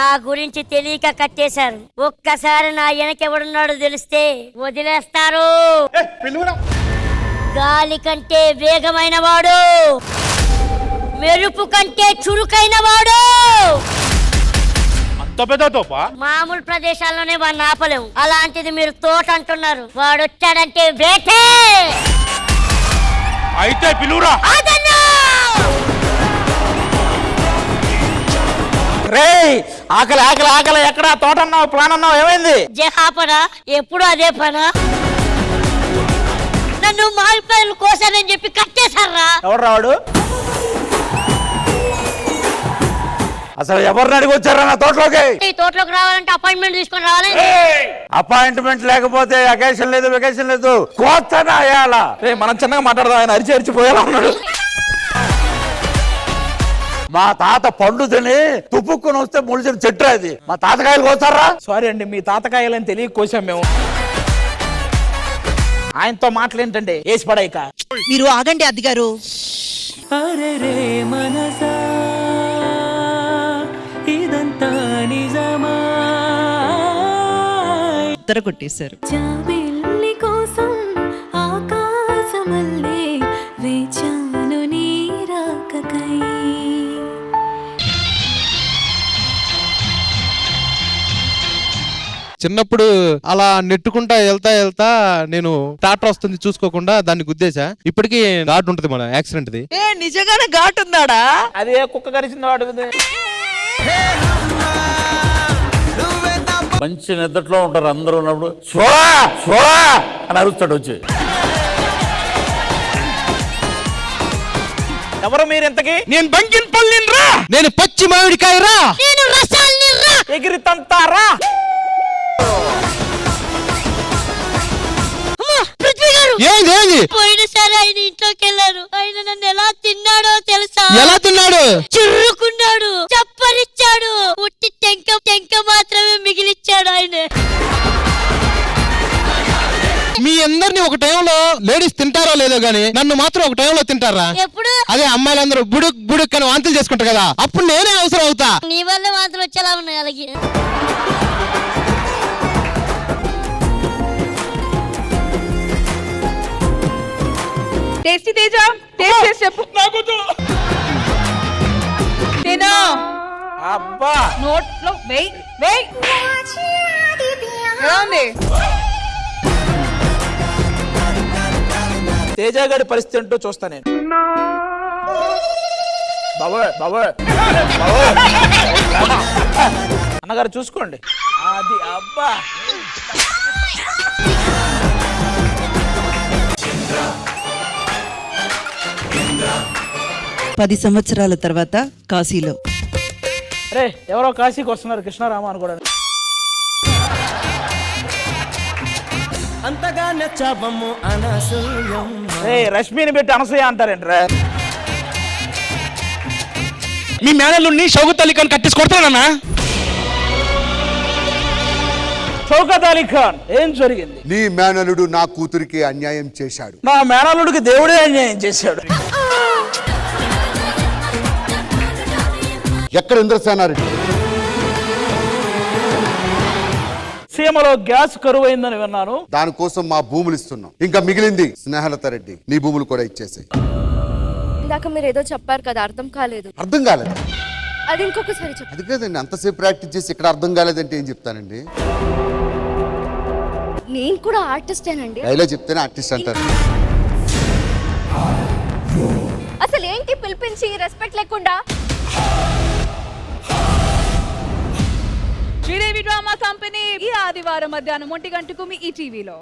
నా గురించి తెలియక కట్టేశారు. ఒక్కసారి నా వెనకెవడున్నాడో తెలిస్తే వదిలేస్తారు. గాలి కంటే వేగమైన వాడు, మెరుపు కంటే చురుకైన వాడు. మామూలు ప్రదేశాల్లోనే వాడిని ఆపలేము, అలాంటిది మీరు తోట అంటున్నారు. వాడు వచ్చాడంటే వేటే. అయితే పిలువురా. రే ఆకలి ఆకలి ఆకలి, ఎక్కడ తోట అన్నావు, ప్లాన్ అన్నావు, ఏమైంది? జహాపనా ఎప్పుడు అదే పనా? నన్ను మామిడికాయలు కోసానని చెప్పి కట్టేశారా? ఎవరు రావాడు? అసలు ఎవరిని అడిగి వచ్చారా నా తోటలోకి? ఈ తోటలోకి రావాలంటే అపాయింట్మెంట్ తీసుకొని రావాలి. అపాయింట్మెంట్ లేకపోతే వెకేషన్ లేదు, వెకేషన్ లేదు, కోతనా అయ్యాలా? మనం చిన్నగా మాట్లాడదాం, ఆయన అరిచి అరిచిపోయేలా ఉన్నాడు. మా తాత పండు తిని తుప్పుక్కుని వస్తే ముడిచిన చెట్టు అది. మా తాతకాయలు కోసారా? సారీ అండి, మీ తాతకాయలని తెలియక కోసాం మేము. ఆయనతో మాటలేంటండి, వేసి పడాయిక. మీరు ఆగండి అద్దిగారు. ఉత్తర కొట్టేశారు. చిన్నప్పుడు అలా నెట్టుకుంటా వెళ్తా నేను ట్రాక్టర్ వస్తుంది చూసుకోకుండా దాన్ని గుద్దేశా. ఇప్పటికీ ఘాట్ ఉంటది మన యాక్సిడెంట్ ది. నిజంగానే ఘాట్ ఉందాడా? అదే కుక్క కరిచింది వాడు. మంచి నిద్రలో ఉంటారు అందరూ ఉన్నప్పుడు సోడా సోడా అని అరుస్తాడు వచ్చి. ఎవరు మీరు ఇంతకి? నేను బంగినపల్లి రా, నేను పచ్చి మామిడికాయ రా, నేను రసాల్ని రా, ఎగిరి తంతారా. పోయినసారి ఆయన ఇంట్లోకి వెళ్ళారు. ఆయన నన్ను ఎలా తిన్నాడో తెలుసా? ఎలా తిన్నాడు? చుర్రుకున్నాడు, చప్పరిచ్చాడు, ఉట్టి టెంక మాత్రమే మిగిలిచ్చాడు ఆయన. మీ అందరినీ ఒక టైంలో లేడీస్ తింటారో లేదో గానీ నన్ను మాత్రం ఒక టైంలో తింటారా? ఎప్పుడు? అదే అమ్మాయిలందరూ బుడుక్ బుడుక్ అని వాంతులు చేసుకుంటారు కదా, అప్పుడు నేనే అవసరం అవుతా. నీ వల్ల వాంతులు వచ్చేలా ఉన్నాయి అలాగే. టేస్టీ తేజ, టేస్ట్ చేసి చెప్పు. తిను. అబ్బా నోట్లో వెయ్ వెయ్. ఏమండి తేజగాడి పరిస్థితి ఏంటో చూస్తా నేను. అన్నగారు చూసుకోండి. అది అబ్బా 10 సంవత్సరాల తర్వాత కాశీలో. రే ఎవరో కాశీకి వస్తున్నారు, కృష్ణారామ అని కూడా. అంతగా నచ్చావమ్ము అనసూయం. రే రష్మిని పెట్టి అనసూయ అంటారేంట్రా? మీ మేనల్లుని షౌకత్ అలీ ఖాన్ కట్టేసి కొడతానన్నా. షౌకత్ అలీ ఖాన్ ఏం జరిగింది? నీ మేనలుడు నా కూతురికి అన్యాయం చేశాడు. నా మేనల్లుడికి దేవుడే అన్యాయం చేశాడు. ఎక్కడ ఇంద్రసేనారెడ్డి? సీమలో గ్యాస్ కరువైందని విన్నాను. దానికోసం మా భూములు ఇస్తున్నాం. ఇంకా మిగిలింది స్నేహలత రెడ్డి, నీ భూములు కూడా ఇచ్చేసాయి. ఇందాక మీరు ఏదో చెప్పారు కదా, అర్థం కాలేదు. అర్థం కాలేదు? అది ఇంకొకసారి చెప్పు. అది కాదండి, అంతసేపు ప్రాక్టీస్ చేసి ఇక్కడ అర్థం కాలేదంటే ఏం చెప్తానండి? నేను కూడా ఆర్టిస్టేనండి. డైలాగ్ చెప్తేనే ఆర్టిస్ట్ అంటారు. అసలు ఏంటి పిలిపించి రెస్పెక్ట్ లేకుండా? శ్రీదేవి డ్రామా కంపెనీ ఈ ఆదివారం మధ్యాహ్నం 1 గంటకు మీ ఈటీవీలో.